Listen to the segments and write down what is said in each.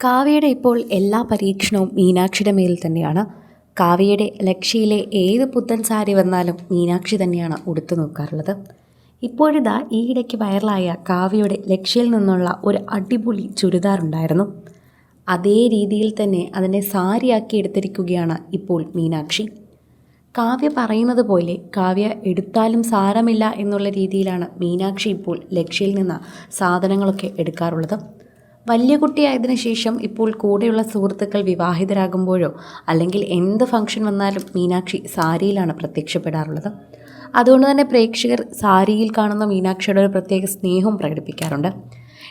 കാവ്യയുടെ ഇപ്പോൾ എല്ലാ പരീക്ഷണവും മീനാക്ഷിയുടെ മേൽ തന്നെയാണ്. കാവ്യയുടെ ലക്ഷ്യയിലെ ഏത് പുത്തൻ സാരി വന്നാലും മീനാക്ഷി തന്നെയാണ് ഉടുത്തു നോക്കാറുള്ളത്. ഇപ്പോഴിതാ ഈയിടയ്ക്ക് വൈറലായ കാവ്യയുടെ ലക്ഷ്യയിൽ നിന്നുള്ള ഒരു അടിപൊളി ചുരിദാറുണ്ടായിരുന്നു. അതേ രീതിയിൽ തന്നെ അതിനെ സാരിയാക്കി എടുത്തിരിക്കുകയാണ് ഇപ്പോൾ മീനാക്ഷി. കാവ്യ പറയുന്നത് പോലെ കാവ്യ എടുത്താലും സാരമില്ല എന്നുള്ള രീതിയിലാണ് മീനാക്ഷി ഇപ്പോൾ ലക്ഷ്യയിൽ നിന്ന് സാധനങ്ങളൊക്കെ എടുക്കാറുള്ളത്. വലിയ കുട്ടിയായതിനു ശേഷം ഇപ്പോൾ കൂടെയുള്ള സുഹൃത്തുക്കൾ വിവാഹിതരാകുമ്പോഴോ അല്ലെങ്കിൽ എന്ത് ഫംഗ്ഷൻ വന്നാലും മീനാക്ഷി സാരിയിലാണ് പ്രത്യക്ഷപ്പെടാറുള്ളത്. അതുകൊണ്ട് തന്നെ പ്രേക്ഷകർ സാരിയിൽ കാണുന്ന മീനാക്ഷിയുടെ ഒരു പ്രത്യേക സ്നേഹവും പ്രകടിപ്പിക്കാറുണ്ട്.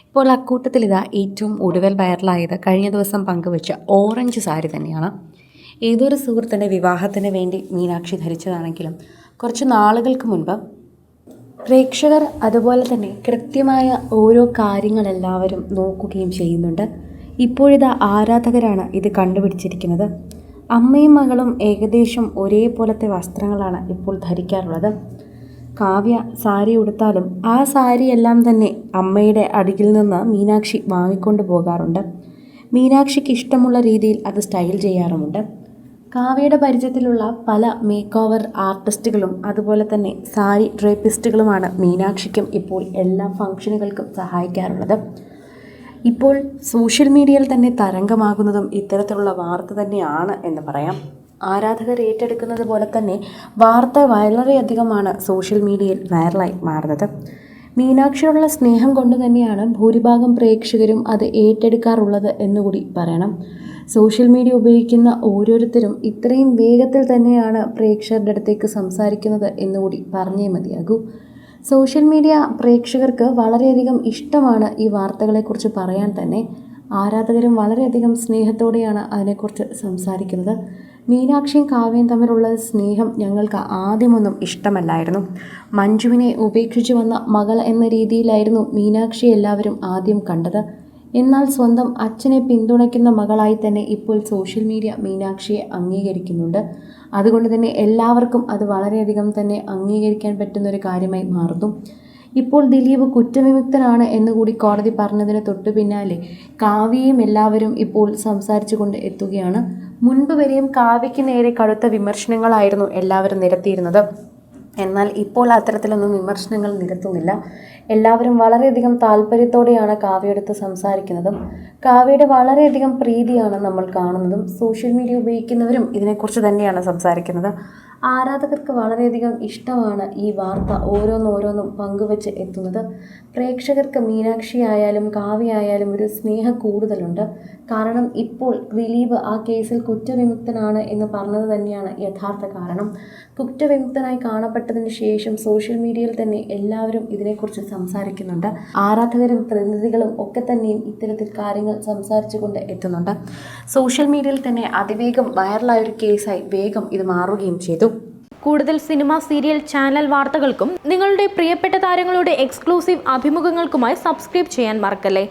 ഇപ്പോൾ അക്കൂട്ടത്തിൽ ഇതാ ഏറ്റവും ഒടുവിൽ വൈറലായത് കഴിഞ്ഞ ദിവസം പങ്കുവച്ച ഓറഞ്ച് സാരി തന്നെയാണ്. ഏതൊരു സുഹൃത്തിൻ്റെ വിവാഹത്തിന് വേണ്ടി മീനാക്ഷി ധരിച്ചതാണെങ്കിലും കുറച്ച് നാളുകൾക്ക് മുൻപ് പ്രേക്ഷകർ അതുപോലെ തന്നെ കൃത്യമായ ഓരോ കാര്യങ്ങളെല്ലാവരും നോക്കുകയും ചെയ്യുന്നുണ്ട്. ഇപ്പോഴിതാ ആരാധകരാണ് ഇത് കണ്ടുപിടിച്ചിരിക്കുന്നത്. അമ്മയും മകളും ഏകദേശം ഒരേപോലത്തെ വസ്ത്രങ്ങളാണ് ഇപ്പോൾ ധരിക്കാറുള്ളത്. കാവ്യ സാരി ഉടുത്താലും ആ സാരിയെല്ലാം തന്നെ അമ്മയുടെ അടുക്കിൽ നിന്ന് മീനാക്ഷി വാങ്ങിക്കൊണ്ട് പോകാറുണ്ട്. മീനാക്ഷിക്ക് ഇഷ്ടമുള്ള രീതിയിൽ അത് സ്റ്റൈൽ ചെയ്യാറുമുണ്ട്. കാവ്യയുടെ പരിചയത്തിലുള്ള പല മേക്ക് ഓവർ ആർട്ടിസ്റ്റുകളും അതുപോലെ തന്നെ സാരി ഡ്രേപ്പിസ്റ്റുകളുമാണ് മീനാക്ഷിക്കും ഇപ്പോൾ എല്ലാ ഫംഗ്ഷനുകൾക്കും സഹായിക്കാറുള്ളത്. ഇപ്പോൾ സോഷ്യൽ മീഡിയയിൽ തന്നെ തരംഗമാകുന്നതും ഇത്തരത്തിലുള്ള വാർത്ത തന്നെയാണ് എന്ന് പറയാം. ആരാധകർ ഏറ്റെടുക്കുന്നത് പോലെ തന്നെ വാർത്ത വളരെയധികമാണ് സോഷ്യൽ മീഡിയയിൽ വൈറലായി മാറുന്നത്. മീനാക്ഷിയോടുള്ള സ്നേഹം കൊണ്ട് തന്നെയാണ് ഭൂരിഭാഗം പ്രേക്ഷകരും അത് ഏറ്റെടുക്കാറുള്ളത് എന്നുകൂടി പറയണം. സോഷ്യൽ മീഡിയ ഉപയോഗിക്കുന്ന ഓരോരുത്തരും ഇത്രയും വേഗത്തിൽ തന്നെയാണ് പ്രേക്ഷകരുടെ അടുത്തേക്ക് സംസാരിക്കുന്നത് എന്നുകൂടി പറഞ്ഞേ മതിയാകൂ. സോഷ്യൽ മീഡിയ പ്രേക്ഷകർക്ക് വളരെയധികം ഇഷ്ടമാണ് ഈ വാർത്തകളെക്കുറിച്ച് പറയാൻ തന്നെ. ആരാധകരും വളരെയധികം സ്നേഹത്തോടെയാണ് അതിനെക്കുറിച്ച് സംസാരിക്കുന്നത്. മീനാക്ഷിയും കാവ്യയും തമ്മിലുള്ള സ്നേഹം ഞങ്ങൾക്ക് ആദ്യമൊന്നും ഇഷ്ടമല്ലായിരുന്നു. മഞ്ജുവിനെ ഉപേക്ഷിച്ച് വന്ന മകൾ എന്ന രീതിയിലായിരുന്നു മീനാക്ഷിയെ എല്ലാവരും ആദ്യം കണ്ടത്. എന്നാൽ സ്വന്തം അച്ഛനെ പിന്തുണയ്ക്കുന്ന മകളായി തന്നെ ഇപ്പോൾ സോഷ്യൽ മീഡിയ മീനാക്ഷിയെ അംഗീകരിക്കുന്നുണ്ട്. അതുകൊണ്ട് തന്നെ എല്ലാവർക്കും അത് വളരെയധികം തന്നെ അംഗീകരിക്കാൻ പറ്റുന്നൊരു കാര്യമായി മാറുന്നു. ഇപ്പോൾ ദിലീപ് കുറ്റവിമുക്തനാണ് എന്നുകൂടി കോടതി പറഞ്ഞതിന് തൊട്ടു പിന്നാലെ കാവ്യയും എല്ലാവരും ഇപ്പോൾ സംസാരിച്ചു കൊണ്ട് എത്തുകയാണ്. മുൻപ് വരെയും കാവ്യയ്ക്ക് നേരെ കടുത്ത വിമർശനങ്ങളായിരുന്നു എല്ലാവരും നിരത്തിയിരുന്നത്. എന്നാൽ ഇപ്പോൾ അത്തരത്തിലൊന്നും വിമർശനങ്ങൾ നിരത്തുന്നില്ല. എല്ലാവരും വളരെയധികം താല്പര്യത്തോടെയാണ് കാവ്യയെടുത്ത് സംസാരിക്കുന്നതും കാവ്യയുടെ വളരെയധികം പ്രീതിയാണ് നമ്മൾ കാണുന്നതും. സോഷ്യൽ മീഡിയ ഉപയോഗിക്കുന്നവരും ഇതിനെക്കുറിച്ച് തന്നെയാണ് സംസാരിക്കുന്നത്. ആരാധകർക്ക് വളരെയധികം ഇഷ്ടമാണ് ഈ വാർത്ത ഓരോന്നോരോന്നും പങ്കുവെച്ച് എത്തുന്നത്. പ്രേക്ഷകർക്ക് മീനാക്ഷി ആയാലും കാവ്യ ആയാലും ഒരു സ്നേഹം കൂടുതലുണ്ട്. കാരണം ഇപ്പോൾ ദിലീപ് ആ കേസിൽ കുറ്റവിമുക്തനാണ് എന്ന് പറഞ്ഞത് തന്നെയാണ് യഥാർത്ഥ കാരണം. കുറ്റവിമുക്തനായി കാണപ്പെട്ടതിന് ശേഷം സോഷ്യൽ മീഡിയയിൽ തന്നെ എല്ലാവരും ഇതിനെക്കുറിച്ച് സംസാരിക്കുന്നുണ്ട്. ആരാധകരും പ്രതിനിധികളും ഒക്കെ തന്നെയും ഇത്തരത്തിൽ കാര്യങ്ങൾ സംസാരിച്ചു കൊണ്ട് എത്തുന്നുണ്ട്. സോഷ്യൽ മീഡിയയിൽ തന്നെ അതിവേഗം വൈറലായ ഒരു കേസായി വേഗം ഇത് മാറുകയും ചെയ്തു. കൂടുതൽ സിനിമ, സീരിയൽ, ചാനൽ വാർത്തകൾക്കും നിങ്ങളുടെ പ്രിയപ്പെട്ട താരങ്ങളുടെ എക്സ്ക്ലൂസീവ് അഭിമുഖങ്ങൾക്കുമായി സബ്സ്ക്രൈബ് ചെയ്യാൻ മറക്കല്ലേ.